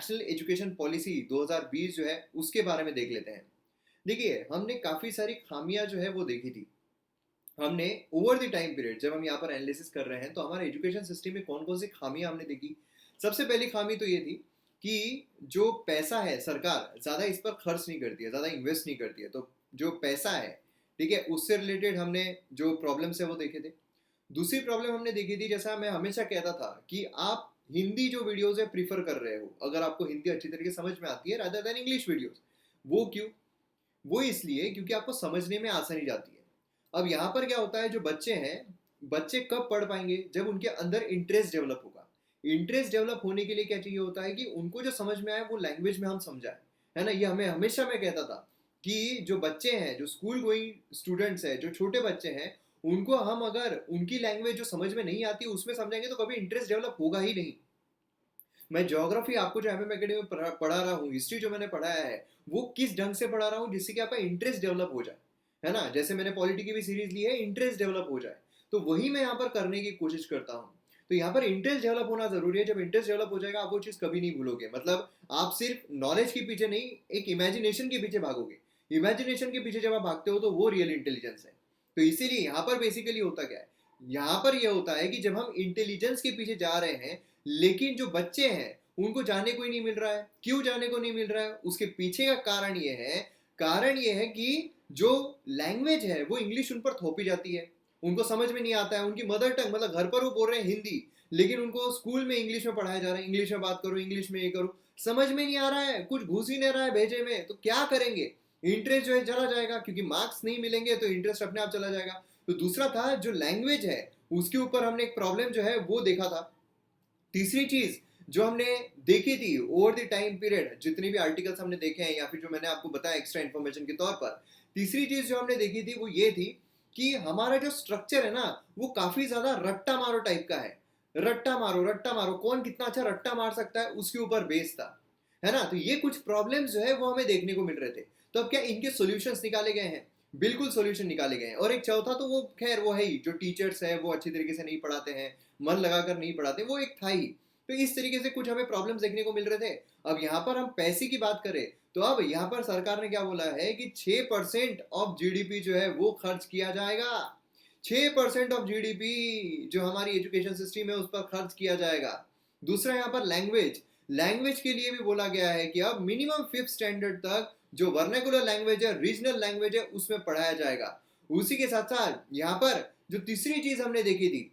National education policy 2020 जो है उसके बारे में देख लेते हैं। देखिए, हमने काफ़ी सारी खामियां जो है वो देखी थी। हमने ओवर द टाइम पीरियड जब हम यहाँ पर एनालिसिस कर रहे हैं तो हमारे एजुकेशन सिस्टम में कौन कौन सी खामियां हमने देखी। सबसे पहली खामी तो ये थी कि जो पैसा है सरकार ज़्यादा इस पर खर्च नहीं करती है, ज़्यादा इन्वेस्ट नहीं करती है। तो जो पैसा है, ठीक है, उससे रिलेटेड हमने जो प्रॉब्लम्स है वो देखे थे। दूसरी प्रॉब्लम हमने देखी थी, जैसा मैं हमेशा कहता था कि आप हिंदी जो वीडियोस है प्रीफर कर रहे हो, अगर आपको हिंदी अच्छी तरीके से समझ में आती है रादर देन इंग्लिश वीडियोस। वो क्यों? वो इसलिए क्योंकि आपको समझने में आसानी जाती है। अब यहाँ पर क्या होता है, जो बच्चे हैं, बच्चे कब पढ़ पाएंगे? जब उनके अंदर इंटरेस्ट डेवलप होगा। इंटरेस्ट डेवलप होने के लिए क्या चाहिए होता है कि उनको जो समझ में आए वो लैंग्वेज में हम समझाएं, है ना। ये हमें हमेशा मैं कहता था कि जो बच्चे हैं, जो स्कूल गोइंग स्टूडेंट्स हैं, जो छोटे बच्चे हैं, उनको हम अगर उनकी लैंग्वेज जो समझ में नहीं आती उसमें समझाएंगे तो कभी इंटरेस्ट डेवलप होगा ही नहीं। मैं ज्योग्राफी आपको जो एमएम एकेडमी में पढ़ा रहा हूँ, हिस्ट्री जो मैंने पढ़ाया है, वो किस ढंग से पढ़ा रहा हूँ जिससे कि आपका इंटरेस्ट डेवलप हो जाए, है ना। जैसे मैंने पॉलिटी की भी सीरीज ली है, इंटरेस्ट डेवलप हो जाए, तो वही मैं यहाँ पर करने की कोशिश करता हूँ। तो यहाँ पर इंटरेस्ट डेवलप होना जरूरी है। जब इंटरेस्ट डेवलप हो जाएगा आप वो चीज़ कभी नहीं भूलोगे। मतलब आप सिर्फ नॉलेज के पीछे नहीं, एक इमेजिनेशन के पीछे भागोगे। इमेजिनेशन के पीछे जब आप भागते हो तो वो रियल इंटेलिजेंस है। तो इसीलिए यहाँ पर बेसिकली होता क्या है, यहाँ पर यह होता है कि जब हम इंटेलिजेंस के पीछे जा रहे हैं, लेकिन जो बच्चे हैं उनको जाने को ही नहीं मिल रहा है। क्यों जाने को नहीं मिल रहा है? उसके पीछे का कारण ये है कि जो लैंग्वेज है वो इंग्लिश उन पर थोपी जाती है। उनको समझ में नहीं आता है। उनकी मदर टंग, मतलब घर पर वो बोल रहे हैं हिंदी, लेकिन उनको स्कूल में इंग्लिश में पढ़ाया जा रहा है, इंग्लिश में बात करो, इंग्लिश में ये करो। समझ में नहीं आ रहा है, कुछ घुस ही नहीं रहा है भेजे में, तो क्या करेंगे? इंटरेस्ट जो है चला जाएगा, क्योंकि मार्क्स नहीं मिलेंगे तो इंटरेस्ट अपने आप चला जाएगा। तो दूसरा था जो लैंग्वेज है, उसके ऊपर हमने एक प्रॉब्लम जो है वो देखा था। तीसरी चीज जो हमने देखी थी ओवर द टाइम पीरियड, जितने भी आर्टिकल्स हमने देखे हैं या फिर जो मैंने आपको बताया एक्स्ट्रा इन्फॉर्मेशन के तौर पर, तीसरी चीज जो हमने देखी थी वो ये थी कि हमारा जो स्ट्रक्चर है ना, वो काफी ज्यादा रट्टा मारो टाइप का है। रट्टा मारो रट्टा मारो, कौन कितना अच्छा रट्टा मार सकता है उसके ऊपर बेस था, है ना। तो ये कुछ प्रॉब्लम्स जो है वो हमें देखने को मिल रहे थे। तो अब क्या इनके सॉल्यूशंस निकाले गए हैं? बिल्कुल सॉल्यूशन निकाले गए हैं। और एक चौथा तो वो खैर वो है ही, जो टीचर्स है वो अच्छी तरीके से नहीं पढ़ाते हैं, मन लगाकर नहीं पढ़ाते, वो एक था ही। तो इस तरीके से कुछ हमें प्रॉब्लम्स देखने को मिल रहे थे। अब यहाँ पर हम पैसे की बात करें तो अब यहाँ पर सरकार ने क्या बोला है कि 6% ऑफ जीडीपी जो है वो खर्च किया जाएगा। 6% ऑफ जीडीपी जो हमारी एजुकेशन सिस्टम है उस पर खर्च किया जाएगा। दूसरा यहाँ पर लैंग्वेज, लैंग्वेज के लिए भी बोला गया है कि अब मिनिमम 5th स्टैंडर्ड तक जो वर्नाकुलर लैंग्वेज है, रीजनल लैंग्वेज है, उसमें पढ़ाया जाएगा। उसी के साथ साथ यहाँ पर जो तीसरी चीज हमने देखी थी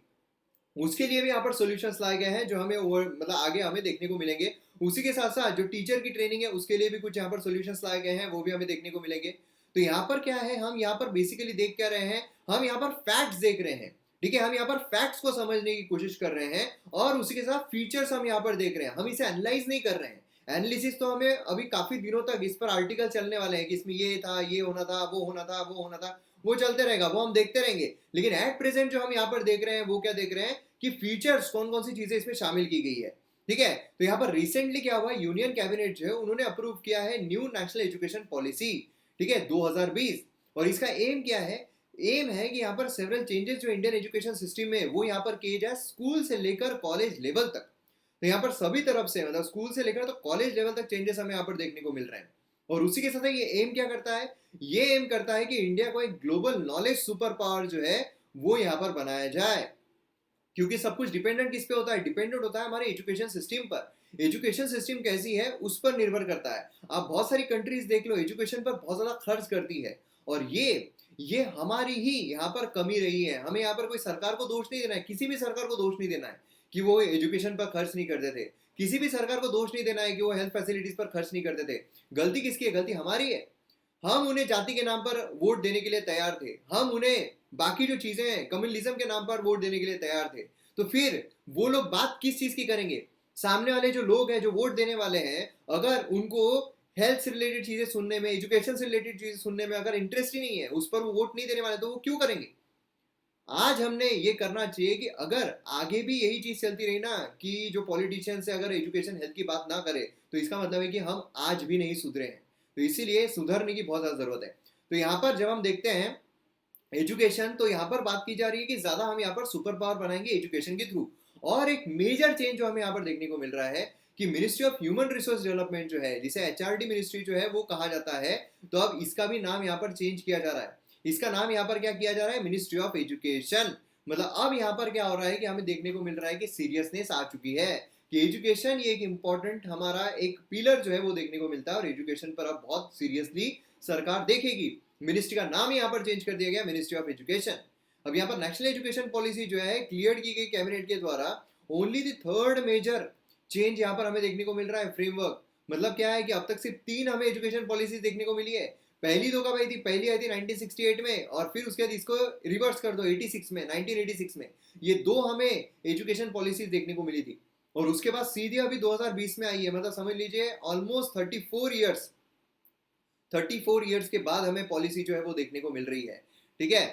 उसके लिए भी यहाँ पर सॉल्यूशंस लाए गए हैं जो हमें मतलब आगे हमें देखने को मिलेंगे। उसी के साथ साथ जो टीचर की ट्रेनिंग है उसके लिए भी कुछ यहाँ पर सॉल्यूशंस लाए गए हैं, वो भी हमें देखने को मिलेंगे। तो यहाँ पर क्या है, हम यहाँ पर बेसिकली देख क्या रहे हैं, हम यहाँ पर फैक्ट्स देख रहे हैं। ठीक है, हम यहाँ पर फैक्ट्स को समझने की कोशिश कर रहे हैं और उसी के साथ फीचर्स हम यहाँ पर देख रहे हैं, हम इसे एनालाइज नहीं कर रहे हैं। एनालिसिस तो हमें अभी काफी दिनों तक इस पर आर्टिकल चलने वाले हैं कि इसमें ये था, ये होना था, वो होना था, वो होना था, वो चलते रहेगा, वो हम देखते रहेंगे। लेकिन एट प्रेजेंट जो हम यहाँ पर देख रहे हैं वो क्या देख रहे हैं कि फीचर्स कौन कौन सी चीजें इसमें शामिल की गई है। ठीक है, तो यहाँ पर रिसेंटली क्या हुआ, यूनियन कैबिनेट जो है उन्होंने अप्रूव किया है न्यू नेशनल एजुकेशन पॉलिसी, ठीक है, 2020। और इसका एम क्या है? एम है कि यहाँ पर सेवरल चेंजेस जो इंडियन एजुकेशन सिस्टम में वो यहाँ पर किए जाए स्कूल से लेकर कॉलेज लेवल तक। तो यहाँ पर सभी तरफ से, मतलब स्कूल से लेकर तो कॉलेज लेवल तक चेंजेस हमें यहाँ पर देखने को मिल रहे हैं। और उसी के साथ ये एम क्या करता है? ये एम करता है कि इंडिया को एक ग्लोबल नॉलेज सुपर पावर जो है वो यहाँ पर बनाया जाए। क्योंकि सब कुछ डिपेंडेंट किस पे होता है? डिपेंडेंट होता है हमारे एजुकेशन सिस्टम पर। एजुकेशन सिस्टम कैसी है उस पर निर्भर करता है। आप बहुत सारी कंट्रीज देख लो, एजुकेशन पर बहुत ज्यादा खर्च करती है। और ये हमारी ही यहाँ पर कमी रही है। हमें यहाँ पर कोई सरकार को दोष नहीं देना है, किसी भी सरकार को दोष नहीं देना है कि वो एजुकेशन पर खर्च नहीं करते थे। किसी भी सरकार को दोष नहीं देना है कि वो हेल्थ फैसिलिटीज पर खर्च नहीं करते थे। गलती किसकी है? गलती हमारी है। हम उन्हें जाति के नाम पर वोट देने के लिए तैयार थे, हम उन्हें बाकी जो चीजें हैं कम्युनलिज्म के नाम पर वोट देने के लिए तैयार थे। तो फिर वो लोग बात किस चीज की करेंगे? सामने वाले जो लोग हैं, जो वोट देने वाले हैं, अगर उनको हेल्थ से रिलेटेड चीजें सुनने में, एजुकेशन से रिलेटेड चीजें सुनने में अगर इंटरेस्ट ही नहीं है, उस पर वो वोट नहीं देने वाले, तो वो क्यों करेंगे? आज हमने ये करना चाहिए कि अगर आगे भी यही चीज चलती रही ना कि जो पॉलिटिशियंस से अगर एजुकेशन हेल्थ की बात ना करे, तो इसका मतलब है कि हम आज भी नहीं सुधरे हैं। तो इसीलिए सुधरने की बहुत ज्यादा जरूरत है। तो यहाँ पर जब हम देखते हैं एजुकेशन, तो यहाँ पर बात की जा रही है कि ज्यादा हम यहाँ पर सुपर पावर बनाएंगे एजुकेशन के थ्रू। और एक मेजर चेंज जो हमें यहाँ पर देखने को मिल रहा है कि ministry of human resource development जो है, जिसे एचआरडी मिनिस्ट्री जो है वो कहा जाता है, तो अब इसका भी नाम यहाँ पर चेंज किया जा रहा है। इसका नाम यहाँ पर क्या किया जा रहा है, मिनिस्ट्री ऑफ एजुकेशन। मतलब अब यहाँ पर क्या हो रहा है कि हमें देखने को मिल रहा है कि सीरियसनेस आ चुकी है कि एजुकेशन ये एक इंपॉर्टेंट हमारा एक पिलर जो है वो देखने को मिलता है, और एजुकेशन पर अब बहुत सीरियसली सरकार देखेगी। मिनिस्ट्री का नाम यहाँ पर चेंज कर दिया गया, मिनिस्ट्री ऑफ एजुकेशन। अब यहाँ पर नेशनल एजुकेशन पॉलिसी जो है क्लियर की गई कैबिनेट के द्वारा। Only the third major change यहाँ पर हमें देखने को मिल रहा है, फ्रेमवर्क। मतलब क्या है कि अब तक सिर्फ 3 हमें एजुकेशन पॉलिसी देखने को मिली है। पहली दो कब आई थी, पहली आई थी 1968 में, और फिर उसके बाद इसको रिवर्स कर दो 86 में, 1986 में। ये 2 हमें एजुकेशन पॉलिसी देखने को मिली थी, और उसके बाद सीधे अभी 2020 में आई है। मतलब समझ लीजिए ऑलमोस्ट 34 ईयर्स के बाद हमें पॉलिसी जो है वो देखने को मिल रही है। ठीक है,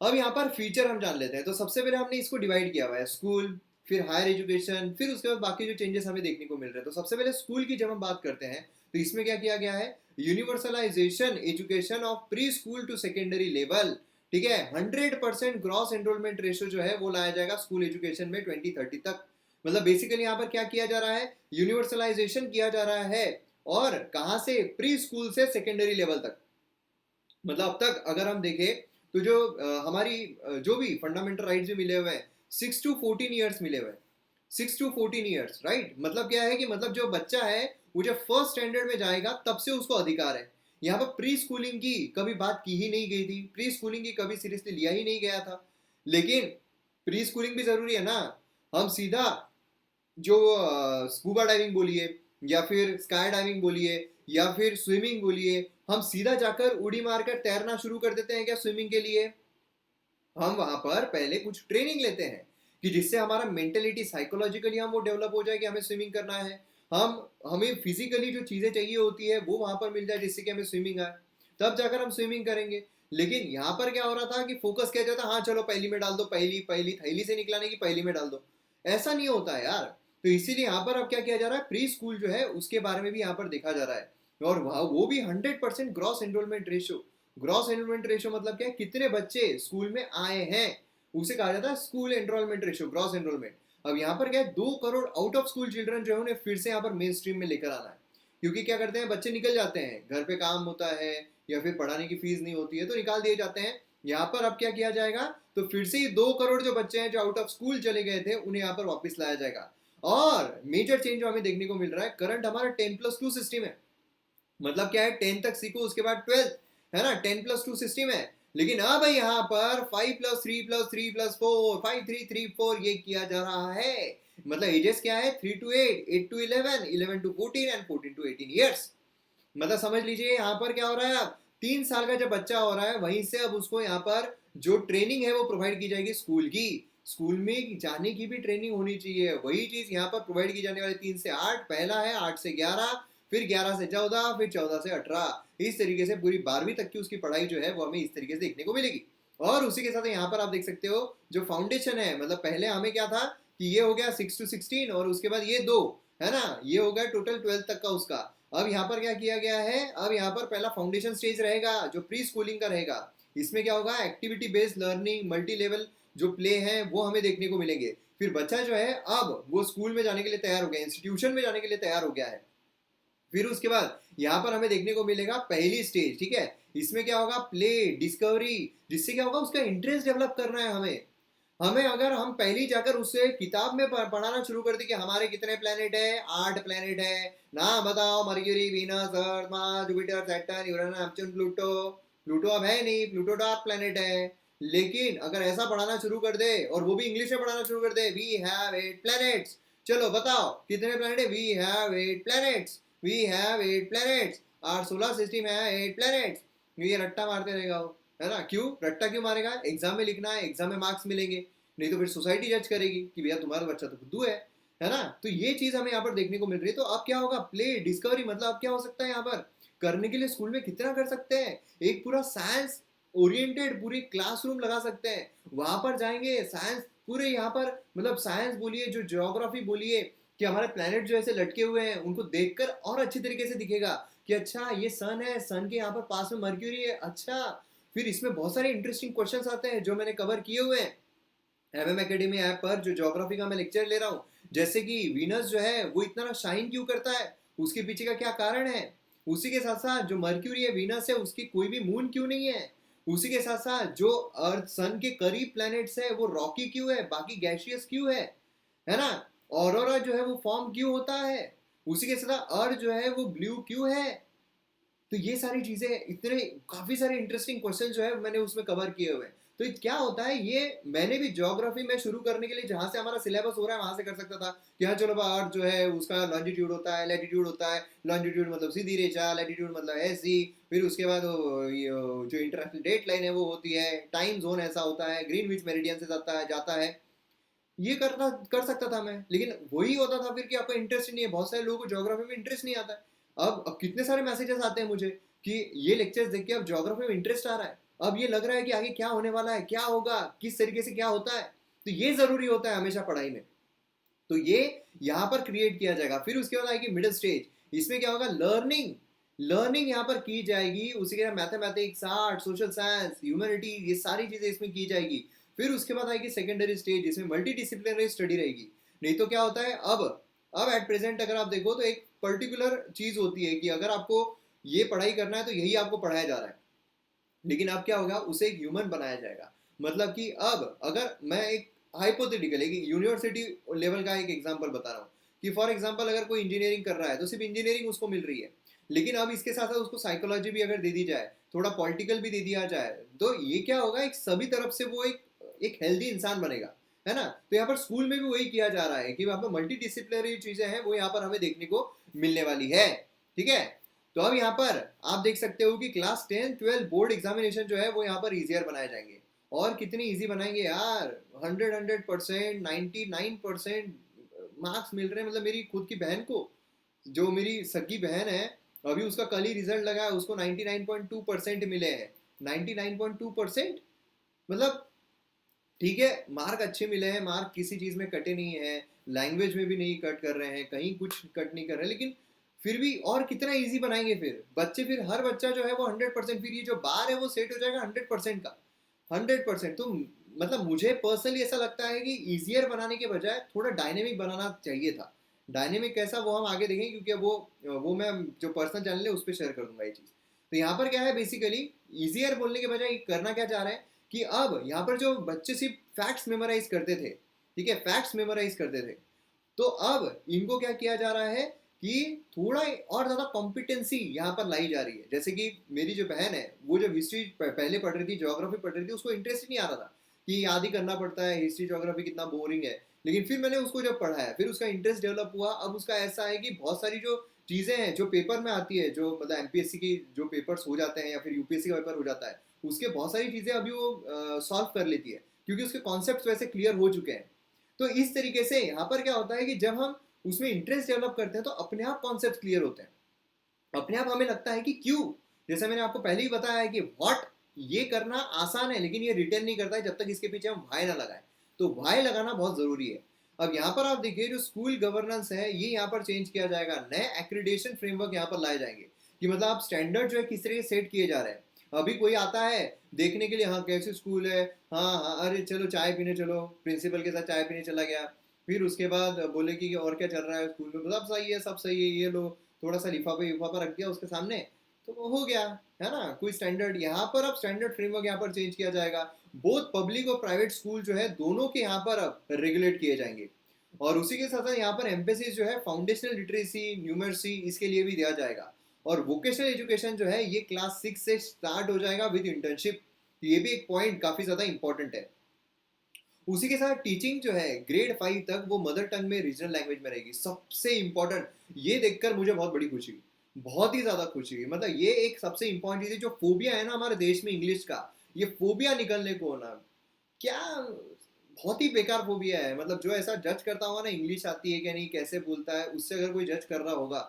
अब यहाँ पर फीचर हम जान लेते हैं। तो सबसे पहले हमने इसको डिवाइड किया हुआ है, स्कूल, फिर हायर एजुकेशन, फिर उसके बाद बाकी जो चेंजेस हमें देखने को मिल रहे हैं। तो सबसे पहले स्कूल की जब हम बात करते हैं, तो इसमें क्या किया गया है, universalization education of pre school to secondary level. ठीक है, 100% ग्रॉस एनरोलमेंट रेशियो जो है वो लाया जाएगा स्कूल एजुकेशन में 2030 तक। मतलब बेसिकली यहाँ पर क्या किया जा रहा है, यूनिवर्सलाइजेशन किया जा रहा है, और कहाँ से, प्री स्कूल से सेकेंडरी लेवल तक। मतलब अब तक अगर हम देखें तो जो हमारी जो भी फंडामेंटल राइट्स भी मिले हुए हैं, 6 to 14 ईयर्स मिले हुए हैं, 6 to 14 ईयर्स, राइट। मतलब क्या है कि मतलब जो बच्चा है वो जब फर्स्ट स्टैंडर्ड में जाएगा तब से उसको अधिकार है। यहाँ पर प्री स्कूलिंग की कभी बात की ही नहीं गई थी, प्री स्कूलिंग की कभी सीरियसली लिया ही नहीं गया था। लेकिन प्री स्कूलिंग भी जरूरी है ना। हम सीधा जो स्कूबा डाइविंग बोलिए, या फिर स्काई डाइविंग बोलिए, या फिर स्विमिंग बोलिए, हम सीधा जाकर उड़ी मारकर तैरना शुरू कर देते हैं क्या स्विमिंग के लिए? हम वहां पर पहले कुछ ट्रेनिंग लेते हैं कि जिससे हमारा मेंटेलिटी, साइकोलॉजिकली हम वो डेवलप हो जाए कि हमें स्विमिंग करना है। हमें फिजिकली जो चीजें चाहिए होती है वो वहां पर मिल जाए जिससे कि हमें स्विमिंग आए, तब जाकर हम स्विमिंग करेंगे। लेकिन यहाँ पर क्या हो रहा था कि फोकस किया जाता, हाँ चलो पहली में डाल दो, पहली पहली थैली से निकलाने की पहली में डाल दो। ऐसा नहीं होता है यार। तो इसीलिए यहाँ पर अब क्या किया जा रहा है, प्री स्कूल जो है उसके बारे में भी यहाँ पर देखा जा रहा है, और वो भी 100% gross enrolment ratio. Gross enrolment ratio मतलब क्या है, कितने बच्चे स्कूल में आए हैं, उसे कहा जाता है school enrolment ratio, gross enrolment. अब यहाँ पर क्या है, 2 crore out of school children जो है उन्हें फिर से यहाँ पर मेन स्ट्रीम में लेकर आना है। क्योंकि क्या करते हैं, बच्चे निकल जाते हैं, घर पे काम होता है या फिर पढ़ाने की फीस नहीं होती है तो निकाल दिए जाते हैं। यहाँ पर अब क्या किया जाएगा, तो फिर से ही 2 करोड़ जो बच्चे हैं जो आउट ऑफ स्कूल चले गए थे उन्हें यहाँ पर वापस लाया जाएगा। और मेजर चेंज जो हमें देखने को मिल रहा है, करंट हमारा 10+2 सिस्टम है। मतलब क्या है, 10 तक सीखो उसके बाद 12, है ना, 10+2 सिस्टम है। लेकिन अब यहाँ पर 5+3+3+4, 5 3 3 4 ये किया जा रहा है। मतलब एजेस क्या है, 3 to 8, 8 to 11, 11 to 14 and 14 to 18 years. मतलब समझ लीजिए यहाँ पर क्या हो रहा है, अब 3 साल का जब बच्चा हो रहा है वहीं से अब उसको यहाँ पर जो ट्रेनिंग है वो प्रोवाइड की जाएगी स्कूल की। स्कूल में जाने की भी ट्रेनिंग होनी चाहिए, वही चीज यहाँ पर प्रोवाइड की जाने वाली। 3 से 8 पहला है, 8 से 11, फिर 11 से 14, फिर 14 से 18। इस तरीके से पूरी 12वीं तक की उसकी पढ़ाई जो है वो हमें इस तरीके से देखने को मिलेगी। और उसी के साथ यहाँ पर आप देख सकते हो जो फाउंडेशन है, मतलब पहले हमें क्या था कि ये हो गया 6 to 16, और उसके बाद ये 2, है ना, ये हो गया टोटल 12 तक का उसका। अब यहाँ पर क्या किया गया है, अब यहाँ पर पहला फाउंडेशन स्टेज रहेगा जो प्री स्कूलिंग का रहेगा। इसमें क्या होगा, activity based learning, multi level जो प्ले हैं वो हमें देखने को मिलेंगे। फिर बच्चा जो है अब वो स्कूल में जाने के लिए तैयार हो गया, इंस्टीट्यूशन में जाने के लिए तैयार हो गया है। फिर उसके बाद यहाँ पर हमें देखने को मिलेगा पहली स्टेज। ठीक है, इसमें क्या होगा, प्ले, डिस्कवरी, जिससे क्या होगा उसका इंटरेस्ट डेवलप करना है हमें। अगर हम पहली जाकर उससे किताब में पढ़ाना शुरू कर दे कि हमारे कितने प्लेनेट है, 8 प्लेनेट है ना, बताओ, Mercury, Venus, Earth, Mars, Jupiter, Saturn, Uranus, Neptune, Pluto. Pluto अब है नहीं, प्लूटो डार्क प्लेनेट है। लेकिन अगर ऐसा पढ़ाना शुरू कर दे, और वो भी इंग्लिश में पढ़ाना शुरू कर दे, वी हैव 8 प्लैनेट्स, चलो बताओ कितने प्लेनेट है, we have 8 planets, we have 8 planets, our solar system है 8 प्लैनेट्स। ये रट्टा मारते रहेगा वो, है ना। क्यों रट्टा क्यों मारेगा, एग्जाम में लिखना है, एग्जाम में मार्क्स मिलेंगे, नहीं तो फिर सोसाइटी जज करेगी कि भैया तुम्हारा बच्चा तो बुद्धू है ना। तो ये चीज हमें यहाँ पर देखने को मिल रही है। तो अब क्या होगा, प्ले, डिस्कवरी, मतलब अब क्या हो सकता है यहाँ पर करने के लिए स्कूल में कितना कर सकते हैं, एक पूरा साइंस ओरिएंटेड पूरी क्लासरूम लगा सकते हैं। वहां पर जाएंगे, साइंस पूरे यहाँ पर, मतलब साइंस बोलिए, जो ज्योग्राफी बोलिए, कि हमारे प्लेनेट जो ऐसे लटके हुए हैं उनको देखकर और अच्छी तरीके से दिखेगा कि अच्छा ये सन है, सन के यहाँ पर पास में मर्क्यूरी है। अच्छा, फिर इसमें बहुत सारे इंटरेस्टिंग क्वेश्चंस आते हैं जो मैंने कवर किए हुए हैं एमएम एकेडमी ऐप पर, जो ज्योग्राफी का मैं लेक्चर ले रहा हूँ। जैसे कि वीनस जो है वो इतना शाइन क्यों करता है, उसके पीछे का क्या कारण है। उसी के साथ साथ जो मर्क्यूरी है, वीनस है, उसकी कोई भी मून क्यों नहीं है। उसी के साथ साथ जो अर्थ सन के करीब प्लैनेट्स है वो रॉकी क्यों है, बाकी गैशियस क्यों है ना। ऑरोरा जो है वो फॉर्म क्यों होता है। उसी के साथ अर्थ जो है वो ब्लू क्यों है। तो ये सारी चीजें, इतने काफी सारे इंटरेस्टिंग क्वेश्चन जो है मैंने उसमें कवर किए हुए हैं। तो क्या होता है, ये मैंने भी ज्योग्राफी में शुरू करने के लिए जहां से हमारा सिलेबस हो रहा है वहां से कर सकता था कि हाँ चलो अर्थ जो है उसका लॉन्जिट्यूड होता है, लैटिट्यूड होता है। लॉन्जिट्यूड मतलब सीधी रेखा, लैटिट्यूड मतलब ऐसी, फिर उसके बाद जो इंटरनेशनल डेट लाइन है वो होती है, टाइम जोन ऐसा होता है, ग्रीनविच मेरिडियन से जाता है। ये करना कर सकता था मैं, लेकिन वही होता था फिर कि आपका इंटरेस्ट नहीं है। बहुत सारे लोगों को ज्योग्राफी में इंटरेस्ट नहीं आता है। अब कितने सारे मैसेजेस आते हैं मुझे कि ये लेक्चर्स देख के अब ज्योग्राफी में इंटरेस्ट आ रहा है, अब ये लग रहा है कि आगे क्या होने वाला है, क्या होगा, किस तरीके से क्या होता है। तो ये जरूरी होता है हमेशा पढ़ाई में। तो ये यहाँ पर क्रिएट किया जाएगा। फिर उसके बाद आएगी मिडिल स्टेज, इसमें क्या होगा, लर्निंग। लर्निंग यहाँ पर की जाएगी, उसी के mathematics, art, social science, humanity, ये सारी चीजें इसमें की जाएगी। फिर उसके बाद आएगी सेकेंडरी स्टेज, जिसमें मल्टी डिसिप्लिनरी स्टडी रहेगी। नहीं तो क्या होता है, अब एट प्रेजेंट अगर आप देखो तो एक पर्टिकुलर चीज होती है कि अगर आपको ये पढ़ाई करना है तो यही आपको पढ़ाया जा रहा है। लेकिन अब क्या होगा, उसे एक ह्यूमन बनाया जाएगा। मतलब कि अब अगर मैं एक हाइपोथेटिकल एक यूनिवर्सिटी लेवल का एक एग्जांपल बता रहा हूँ कि फॉर एग्जांपल अगर कोई इंजीनियरिंग कर रहा है तो सिर्फ इंजीनियरिंग उसको मिल रही है, लेकिन अब इसके साथ साथ उसको साइकोलॉजी भी अगर दे दी जाए, थोड़ा पॉलिटिकल भी दे दिया जाए, तो ये क्या होगा, एक सभी तरफ से वो एक हेल्दी इंसान बनेगा, है ना। तो यहाँ पर स्कूल में भी वही किया जा रहा है कि वहाँ पर मल्टी डिसिप्लिनरी चीजें हैं वो यहाँ पर हमें देखने को मिलने वाली है। ठीक है। तो अब यहाँ पर आप देख सकते हो कि क्लास 10-12 बोर्ड एग्जामिनेशन जो है वो यहाँ पर इजियर बनाए जाएंगे। और कितनी इजी बनाएंगे यार, 100% 99% मार्क्स मिल रहे हैं। मतलब मेरी खुद की बहन को, जो मेरी सगी बहन है, अभी उसका कल ही रिजल्ट लगा है, उसको 99.2% मिले हैं। 99.2% मतलब ठीक है, मार्क अच्छे मिले हैं, मार्क किसी चीज में कटे नहीं है, लैंग्वेज में भी नहीं कट कर रहे हैं, कहीं कुछ कट नहीं कर रहे हैं, लेकिन फिर भी और कितना इजी बनाएंगे फिर बच्चे। फिर हर बच्चा जो है वो 100%, फिर ये जो बार है वो सेट हो जाएगा 100% का। 100%। तो मतलब मुझे पर्सनली ऐसा लगता है कि इजियर बनाने के बजाय थोड़ा डायनेमिक बनाना चाहिए था। डायनेमिक कैसा वो हम आगे देखेंगे, क्योंकि वो मैं जो पर्सनल चैनल है उस पर शेयर कर दूंगा ये चीज़। तो यहाँ पर क्या है, बेसिकली इजियर बोलने के बजाय करना क्या चाह रहे हैं कि अब यहाँ पर जो बच्चे सिर्फ फैक्ट्स मेमोराइज करते थे, ठीक है, फैक्ट्स मेमोराइज करते थे, तो अब इनको क्या किया जा रहा है कि थोड़ा और ज़्यादा कॉम्पिटेंसी यहाँ पर लाई जा रही है। जैसे कि मेरी जो बहन है वो जब हिस्ट्री पहले पढ़ रही थी, ज्योग्राफी पढ़ रही थी, उसको इंटरेस्ट ही नहीं आ रहा था कि याद ही करना पड़ता है, हिस्ट्री ज्योग्राफी कितना बोरिंग है। लेकिन फिर मैंने उसको जब पढ़ाया, फिर उसका इंटरेस्ट डेवलप हुआ। अब उसका ऐसा है कि बहुत सारी जो चीज़ें हैं जो पेपर में आती है, जो मतलब एमपीएससी की जो पेपर्स हो जाते हैं या फिर यूपीएससी का पेपर हो जाता है, उसके बहुत सारी चीज़ें अभी वो सॉल्व कर लेती है, क्योंकि उसके कॉन्सेप्ट वैसे क्लियर हो चुके हैं। तो इस तरीके से यहाँ पर क्या होता है कि जब हम उसमें इंटरेस्ट डेवलप करते हैं तो अपने आप कॉन्सेप्ट क्लियर होते हैं, अपने आप हमें लगता है कि क्यों। जैसे मैंने आपको पहले ही बताया है कि व्हाट, ये करना आसान है लेकिन ये रिटर्न नहीं करता है जब तक इसके पीछे हम वाई ना लगाए। तो वाई लगाना बहुत जरूरी है। अब यहाँ पर आप देखिए जो स्कूल गवर्नेंस है ये यहाँ पर चेंज किया जाएगा, नए एक्रीडेशन फ्रेमवर्क यहाँ पर लाए जाएंगे कि मतलब आप स्टैंडर्ड जो है किस तरह सेट किए जा रहे हैं। अभी कोई आता है देखने के लिए, हाँ कैसे स्कूल है, हाँ हाँ अरे चलो चाय पीने चलो, प्रिंसिपल के साथ चाय पीने चला गया, फिर उसके बाद बोले कि और क्या चल रहा है स्कूल में, सब सही है सब सही है, ये लो थोड़ा सा लिफाफा रख दिया उसके सामने, तो वो हो गया, है ना। कोई स्टैंडर्ड, यहाँ पर अब स्टैंडर्ड फ्रेमवर्क यहाँ पर चेंज किया जाएगा। बोथ पब्लिक और प्राइवेट स्कूल जो है दोनों के यहाँ पर अब रेगुलेट किए जाएंगे। और उसी के साथ साथ यहाँ पर एम्फेसिस जो है फाउंडेशनल लिटरेसी, न्यूमर्सी, इसके लिए भी दिया जाएगा। और वोकेशनल एजुकेशन जो है ये क्लास 6 से स्टार्ट हो जाएगा विद इंटर्नशिप। ये भी एक पॉइंट काफी ज्यादा इंपॉर्टेंट है। उसी के साथ टीचिंग जो है ग्रेड 5 तक वो मदर टंग में रीजनल लैंग्वेज में रहेगी, सबसे इंपॉर्टेंट। ये देखकर मुझे बहुत बड़ी खुशी हुई, बहुत ही ज्यादा खुशी हुई। मतलब ये एक सबसे इंपॉर्टेंट चीज है, जो फोबिया है ना हमारे देश में इंग्लिश का, ये फोबिया निकलने को ना, क्या बहुत ही बेकार फोबिया है। मतलब जो ऐसा जज करता होगा ना इंग्लिश आती है क्या नहीं, कैसे बोलता है, उससे अगर कोई जज कर रहा होगा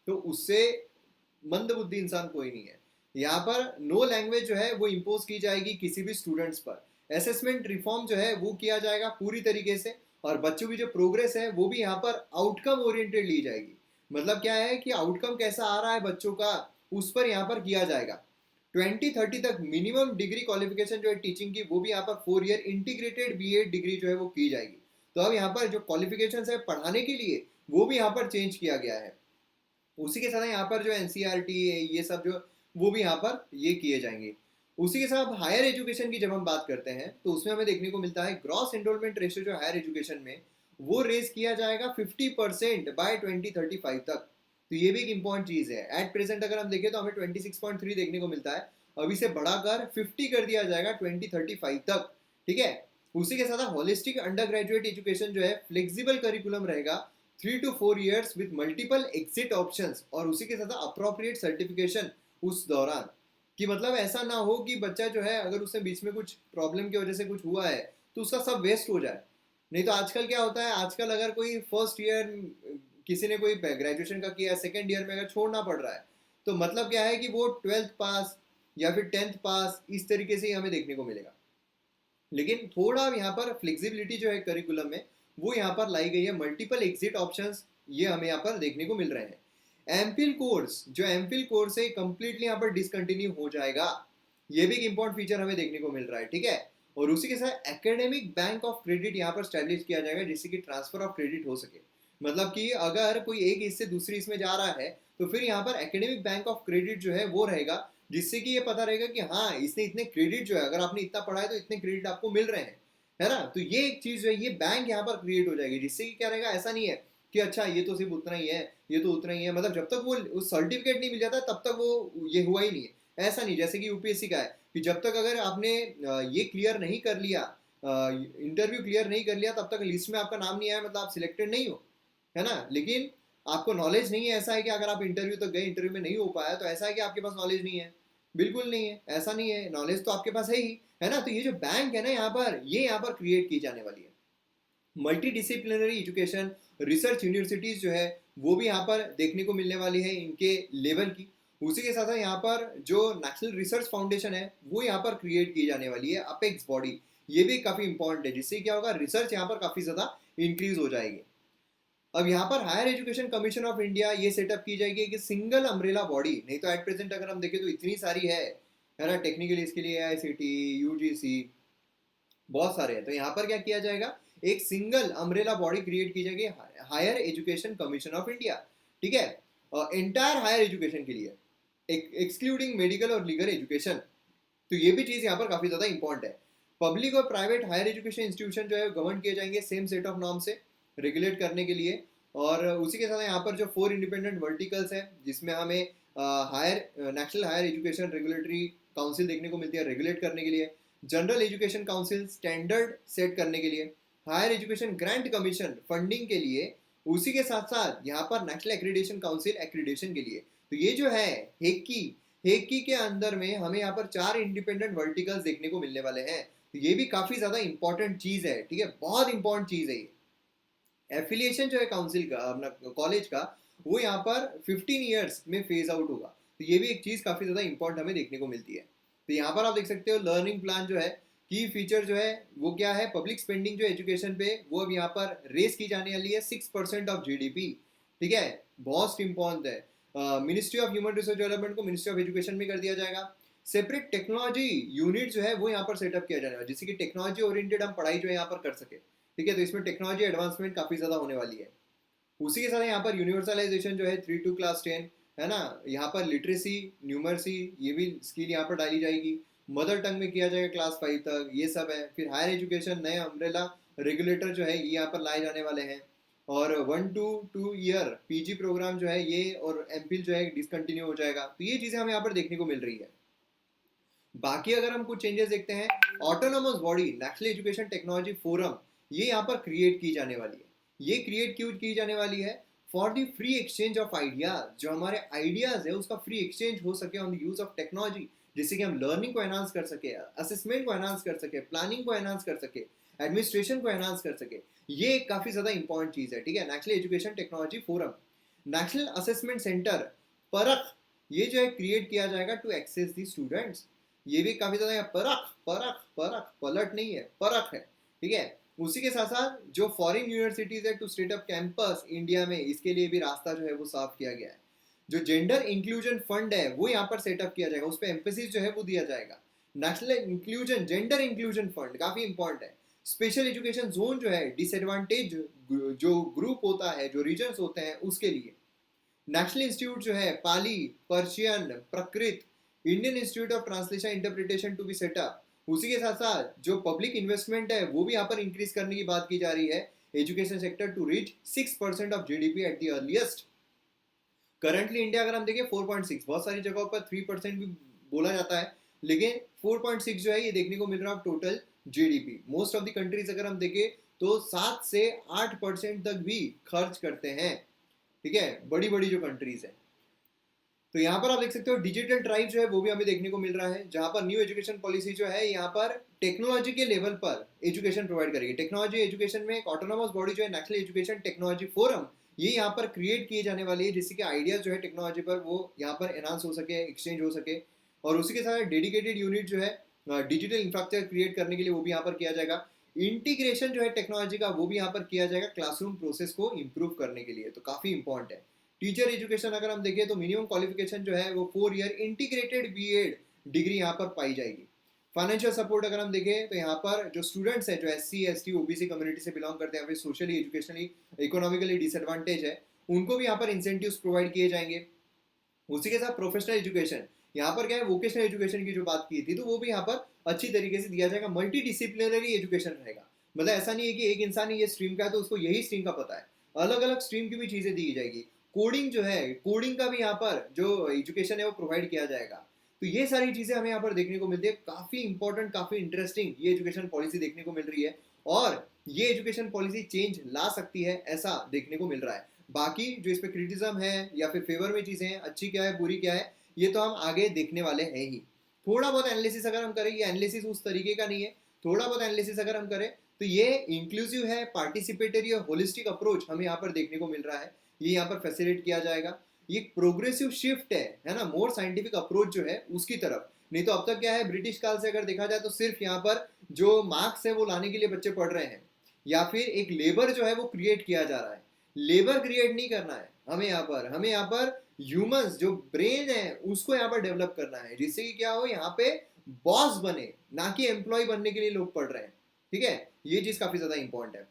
तो उससे मंद बुद्धि इंसान कोई नहीं है। यहाँ पर नो लैंग्वेज जो है वो इम्पोज की जाएगी किसी भी स्टूडेंट्स पर। असेसमेंट रिफॉर्म जो है वो किया जाएगा पूरी तरीके से। और बच्चों की जो प्रोग्रेस है वो भी यहाँ पर आउटकम ओरिएंटेड ली जाएगी। मतलब क्या है कि आउटकम कैसा आ रहा है बच्चों का, उस पर यहाँ पर किया जाएगा। 2030 तक मिनिमम डिग्री क्वालिफिकेशन जो है टीचिंग की, वो भी यहाँ पर 4 ईयर इंटीग्रेटेड बीएड डिग्री जो है वो की जाएगी। तो अब यहाँ पर जो क्वालिफिकेशन है पढ़ाने के लिए वो भी यहाँ पर चेंज किया गया है। उसी के साथ यहाँ पर जो एनसीईआरटी ये सब जो वो भी यहाँ पर ये किए जाएंगे। उसी के साथ हायर एजुकेशन की जब हम बात करते हैं तो उसमें हमें देखने को मिलता है ग्रॉस एनरोलमेंट रेशियो जो हायर एजुकेशन में वो रेज किया जाएगा 50% बाय 2035 तक। तो ये भी एक इंपॉर्टेंट चीज है। एट प्रेजेंट अगर हम देखें तो हमें 26.3 देखने को मिलता है, अभी से बढ़ाकर 50 कर दिया जाएगा 2035 तक। ठीक है। उसी के साथ होलिस्टिक अंडर ग्रेजुएट एजुकेशन जो है फ्लेक्सिबल करिकुलम रहेगा 3 to 4 years with multiple exit options, और उसी के साथ अप्रोप्रिएट सर्टिफिकेशन उस दौरान। कि मतलब ऐसा ना हो कि बच्चा जो है अगर उससे बीच में कुछ प्रॉब्लम की वजह से कुछ हुआ है तो उसका सब वेस्ट हो जाए। नहीं तो आजकल क्या होता है, आजकल अगर कोई फर्स्ट ईयर किसी ने कोई ग्रेजुएशन का किया, सेकेंड ईयर में अगर छोड़ना पड़ रहा है तो मतलब क्या है कि वो 12th पास या फिर 10th पास इस तरीके से ही हमें देखने को मिलेगा। लेकिन थोड़ा यहाँ पर फ्लेक्सिबिलिटी जो है करिकुलम में वो यहाँ पर लाई गई है, मल्टीपल एग्जिट ऑप्शंस ये हमें यहाँ पर देखने को मिल रहे हैं। एमफिल कोर्स जो एमफिल कोर्स है कंप्लीटली यहाँ पर डिसकंटिन्यू हो जाएगा, ये भी एक इंपॉर्टेंट फीचर हमें देखने को मिल रहा है। ठीक है। और उसी के साथ एकेडमिक बैंक ऑफ क्रेडिट यहाँ पर स्टैब्लिश किया जाएगा जिससे कि ट्रांसफर ऑफ क्रेडिट हो सके। मतलब कि अगर कोई एक इससे दूसरी इसमें जा रहा है तो फिर यहाँ पर एकेडमिक बैंक ऑफ क्रेडिट जो है वो रहेगा, जिससे कि ये पता रहेगा कि हाँ इसने इतने क्रेडिट जो है, अगर आपने इतना पढ़ा है तो इतने क्रेडिट आपको मिल रहे हैं, है ना। तो ये एक चीज जो है ये बैंक यहाँ पर क्रिएट हो जाएगी, जिससे कि क्या रहेगा, ऐसा नहीं है कि अच्छा ये तो सिर्फ उतना ही है, ये तो उतना ही है, मतलब जब तक वो सर्टिफिकेट नहीं मिल जाता तब तक वो ये हुआ ही नहीं है। ऐसा नहीं, जैसे कि यूपीएससी का है कि जब तक अगर आपने ये क्लियर नहीं कर लिया, इंटरव्यू क्लियर नहीं कर लिया, तब तक लिस्ट में आपका नाम नहीं आया, मतलब आप सिलेक्टेड नहीं हो, है ना। लेकिन आपको नॉलेज नहीं है, ऐसा है कि अगर आप इंटरव्यू तक गए, इंटरव्यू में नहीं हो पाया तो ऐसा है कि आपके पास नॉलेज नहीं है, बिल्कुल नहीं है, ऐसा नहीं है, नॉलेज तो आपके पास है ही, है ना। तो ये जो बैंक है ना यहाँ पर, ये यहाँ पर क्रिएट की जाने वाली है। Multi disciplinary education research universities जो है वो भी यहाँ पर देखने को मिलने वाली है इनके लेवल की। उसी के साथ साथ यहाँ पर जो नेशनल रिसर्च फाउंडेशन है वो यहाँ पर क्रिएट की जाने वाली है, अपेक्स बॉडी, ये भी काफी इंपॉर्टेंट है, जिससे क्या होगा, रिसर्च यहाँ पर काफी ज्यादा इंक्रीज हो जाएगी। अब यहाँ पर higher education commission of India ये सेटअप की जाएगी कि सिंगल अम्ब्रेला बॉडी, नहीं तो एट प्रेजेंट अगर हम देखें तो इतनी सारी है ना, टेक्निकली इसके लिए आईसीटी, यूजीसी, बहुत सारे हैं। तो यहाँ पर क्या किया जाएगा, एक सिंगल अम्ब्रेला बॉडी क्रिएट की जाएगी, higher education commission of India. ठीक है। एंटायर हायर एजुकेशन के लिए, एक्सक्लूडिंग मेडिकल और लीगल एजुकेशन। तो ये भी चीज़ यहाँ पर काफ़ी ज़्यादा इंपॉर्टेंट है। पब्लिक और प्राइवेट हायर एजुकेशन इंस्टीट्यूशन जो है गवर्न किए जाएंगे सेम सेट ऑफ नॉर्म से रेगुलेट करने के लिए। और उसी के साथ यहाँ पर जो 4 इंडिपेंडेंट वर्टिकल्स हैं जिसमें हमें national higher education regulatory council देखने को मिलती है रेगुलेट करने के लिए, general education council standard set करने के लिए, higher education grant commission funding के लिए, उसी के साथ साथ यहाँ पर नेशनल एक्रीडेशन काउंसिल एक्रीडेशन के लिए। तो ये जो है हेकी के अंदर में हमें यहाँ पर 4 इंडिपेंडेंट वर्टिकल्स देखने को मिलने वाले हैं। तो ये भी काफी ज्यादा इंपॉर्टेंट चीज है। ठीक है, बहुत इंपॉर्टेंट चीज है ये। एफिलिएशन जो है काउंसिल का, अपना कॉलेज का, वो यहाँ पर 15 ईयर्स में फेज आउट होगा। तो ये भी एक चीज काफी ज्यादा इंपॉर्टेंट हमें देखने को मिलती है। तो यहाँ पर आप देख सकते हो लर्निंग प्लान जो है, की फीचर जो है वो क्या है, पब्लिक स्पेंडिंग जो एजुकेशन पे वो अब यहाँ पर रेस की जाने वाली है 6% ऑफ जीडीपी। ठीक है, बहुत इंपॉर्टेंट है। Ministry of human resource development को मिनिस्ट्री ऑफ एजुकेशन में कर दिया जाएगा। सेपरेट टेक्नोलॉजी यूनिट जो है वो यहाँ पर सेटअप किया जाएगा, जिससे कि टेक्नोलॉजी ओरिएंटेड हम पढ़ाई जो है यहाँ पर कर सके। ठीक है, तो इसमें टेक्नोलॉजी एडवांसमेंट काफी ज्यादा होने वाली है। उसी के साथ यहाँ पर यूनिवर्सलाइजेशन जो है 3 to क्लास 10, है ना। यहाँ पर लिटरेसी, न्यूमर्सी, ये भी स्किल यहाँ पर डाली जाएगी। मदर टंग में किया जाएगा क्लास 5 तक, ये सब है। फिर हायर एजुकेशन नए अम्ब्रेला रेगुलेटर जो है ये यहाँ पर लाए जाने वाले हैं। और 1 to 2 ईयर पीजी प्रोग्राम जो है ये, और एमफिल जो है डिसकंटिन्यू हो जाएगा। तो ये चीजें हमें यहाँ पर देखने को मिल रही है। बाकी अगर हम कुछ चेंजेस देखते हैं, autonomous body national education technology forum ये यहाँ पर क्रिएट की जाने वाली है। ये क्रिएट क्यों की जाने वाली है, for the free exchange of ideas, जो हमारे आइडियाज है उसका फ्री एक्सचेंज हो सके on the use of technology, जिससे कि हम लर्निंग को एनहांस कर सके, असेसमेंट को एनहांस कर सके, प्लानिंग को एनहांस कर सके, एडमिनिस्ट्रेशन को एनहांस कर सके। ये काफी ज्यादा इंपॉर्टेंट चीज है। ठीक है, national education technology forum, national assessment centre परख, ये जो है क्रिएट किया जाएगा टू एक्सेस द स्टूडेंट्स। ये भी काफी ज्यादा परख परख परख, पलट नहीं है, परख है। ठीक है, उसी के साथ साथ जो फॉरेन यूनिवर्सिटीज है to state up campus India में, इसके लिए भी रास्ता जो है वो साफ किया गया है। जो जेंडर इंक्लूजन फंड है वो यहाँ पर सेटअप किया जाएगा, उस पर एम्फेसिस जो है वो दिया जाएगा। National inclusion gender inclusion fund काफी इंपॉर्टेंट है। स्पेशल एजुकेशन जोन जो है डिसएडवांटेज जो ग्रुप होता है, जो रीजन्स होते हैं उसके लिए। नेशनल इंस्टीट्यूट जो है Pali, Persian, Prakrit, Indian institute of translation interpretation to be setup. उसी के साथ साथ जो पब्लिक इन्वेस्टमेंट है वो भी यहाँ पर इंक्रीज करने की बात की जा रही है। Education sector to reach 6% of GDP at the earliest. Currently India अगर हम देखें 4.6, बहुत सारी जगहों पर 3% भी बोला जाता है, लेकिन 4.6 जो है ये देखने को मिल रहा है total GDP. Most of the countries अगर हम देखें तो 7 से 8% तक भी खर्च करते हैं, ठीक है, बड़ी बड़ी जो कंट्रीज है। तो यहाँ पर आप देख सकते हो डिजिटल ट्राइब जो है वो भी हमें देखने को मिल रहा है, जहाँ पर न्यू एजुकेशन पॉलिसी जो है यहाँ पर टेक्नोलॉजी के लेवल पर एजुकेशन प्रोवाइड करेगी। टेक्नोलॉजी एजुकेशन में एक ऑटोनोमस बॉडी जो है नेशनल एजुकेशन टेक्नोलॉजी फोरम, ये यहाँ पर क्रिएट किए जाने वाली है, जिससे कि आइडियाज जो है टेक्नोलॉजी पर वो यहाँ पर एनहांस हो सके, एक्सचेंज हो सके। और उसी के साथ डेडिकेटेड यूनिट जो है डिजिटल इंफ्रास्ट्रक्चर क्रिएट करने के लिए वो भी यहाँ पर किया जाएगा। इंटीग्रेशन जो है टेक्नोलॉजी का वो भी यहाँ पर किया जाएगा क्लासरूम प्रोसेस को इम्प्रूव करने के लिए, तो काफ़ी इंपॉर्टेंट है। टीचर एजुकेशन अगर हम देखें तो मिनिमम क्वालिफिकेशन जो है वो 4 ईयर इंटीग्रेटेड बीएड डिग्री यहाँ पर पाई जाएगी। फाइनेंशियल सपोर्ट अगर हम देखें तो यहाँ पर जो स्टूडेंट्स हैं जो एससी, एसटी, ओबीसी कम्युनिटी से बिलोंग करते हैं, फिर सोशली, एजुकेशनली, इकोनॉमिकली डिसएडवांटेज है, उनको भी यहाँ पर इंसेंटिव्स प्रोवाइड किए जाएंगे। उसी के साथ प्रोफेशनल एजुकेशन, यहाँ पर क्या है वोकेशनल एजुकेशन की जो बात की थी तो वो भी यहाँ पर अच्छी तरीके से दिया जाएगा। मल्टी डिसिप्लिनरी एजुकेशन रहेगा, मतलब ऐसा नहीं है कि एक इंसान ये स्ट्रीम का है तो उसको यही स्ट्रीम का पता है, अलग अलग स्ट्रीम की भी चीज़ें दी जाएगी। कोडिंग जो है, कोडिंग का भी यहाँ पर जो एजुकेशन है वो प्रोवाइड किया जाएगा। तो ये सारी चीज़ें हमें यहाँ पर देखने को मिलती है। काफ़ी इंपॉर्टेंट, काफ़ी इंटरेस्टिंग ये एजुकेशन पॉलिसी देखने को मिल रही है, और ये एजुकेशन पॉलिसी चेंज ला सकती है ऐसा देखने को मिल रहा है। बाकी जो इस पर क्रिटिज्म है या फिर फेवर में चीज़ें हैं, अच्छी क्या है बुरी क्या है, ये तो हम आगे देखने वाले हैं ही। थोड़ा बहुत एनालिसिस अगर हम करें, ये एनालिसिस उस तरीके का नहीं है, थोड़ा बहुत एनालिसिस अगर हम करें तो ये इंक्लूसिव है, पार्टिसिपेटरी और होलिस्टिक अप्रोच हमें यहाँ पर देखने को मिल रहा है, ये यहाँ पर फैसिलिटेट किया जाएगा। ये प्रोग्रेसिव शिफ्ट है ना, मोर साइंटिफिक अप्रोच जो है उसकी तरफ। नहीं तो अब तक क्या है, ब्रिटिश काल से अगर देखा जाए तो सिर्फ यहाँ पर जो मार्क्स है वो लाने के लिए बच्चे पढ़ रहे हैं, या फिर एक लेबर जो है वो क्रिएट किया जा रहा है। लेबर क्रिएट नहीं करना है हमें यहाँ पर ह्यूमंस जो ब्रेन है उसको यहाँ पर डेवलप करना है, जिससे कि क्या हो, यहाँ पे बॉस बने, ना कि एम्प्लॉय बनने के लिए लोग पढ़ रहे हैं, ठीक है। ये चीज काफी ज्यादा इंपॉर्टेंट है।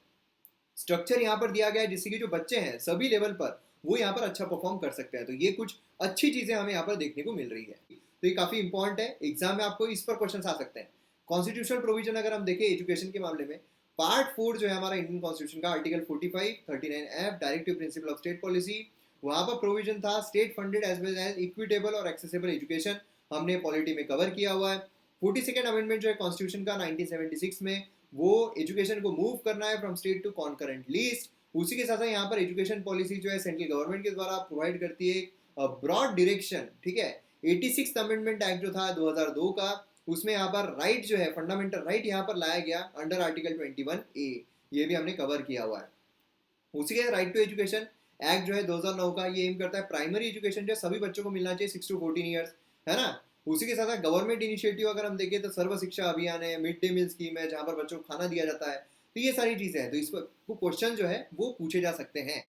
स्ट्रक्चर यहाँ पर दिया गया है जिससे कि जो बच्चे हैं सभी लेवल पर वो यहाँ पर अच्छा परफॉर्म कर सकते हैं। तो ये कुछ अच्छी चीजें हमें यहाँ पर देखने को मिल रही है, तो ये काफी इंपॉर्टेंट है। एग्जाम में आपको इस पर क्वेश्चन आ सकते हैं। कॉन्स्टिट्यूशनल प्रोविजन अगर हम देखें एजुकेशन के मामले में, पार्ट 4 जो है हमारा इंडियन कॉन्स्टिट्यूशन का, article 45, 39F, directive principle of state policy, वहां पर प्रोविजन था state funded as well as equitable और एक्सेसिबल एजुकेशन, हमने पॉलिटी में कवर किया हुआ है। 42nd अमेंडमेंट जो है कॉन्स्टिट्यूशन का 1976 में, वो एजुकेशन को मूव करना है from state to concurrent list. उसी के साथ यहाँ पर एजुकेशन पॉलिसी जो है सेंट्रल गवर्नमेंट के द्वारा प्रोवाइड करती है ब्रॉड डायरेक्शन, ठीक है। 86th अमेंडमेंट एक्ट जो था 2002 का, उसमें यहाँ पर राइट जो है, फंडामेंटल राइट यहाँ पर लाया गया अंडर आर्टिकल 21A, ये भी हमने कवर किया हुआ है। उसी के राइट टू एजुकेशन एक्ट जो है 2009 का, ये एम करता है प्राइमरी एजुकेशन जो सभी बच्चों को मिलना चाहिए 6 to 14 ईयर्स, है ना। उसी के साथ गवर्नमेंट इनिशिएटिव अगर हम देखें तो सर्व शिक्षा अभियान है, मिड डे मील स्कीम है जहाँ पर बच्चों को खाना दिया जाता है। तो ये सारी चीज़ें हैं, तो इस पर क्वेश्चन जो है वो पूछे जा सकते हैं।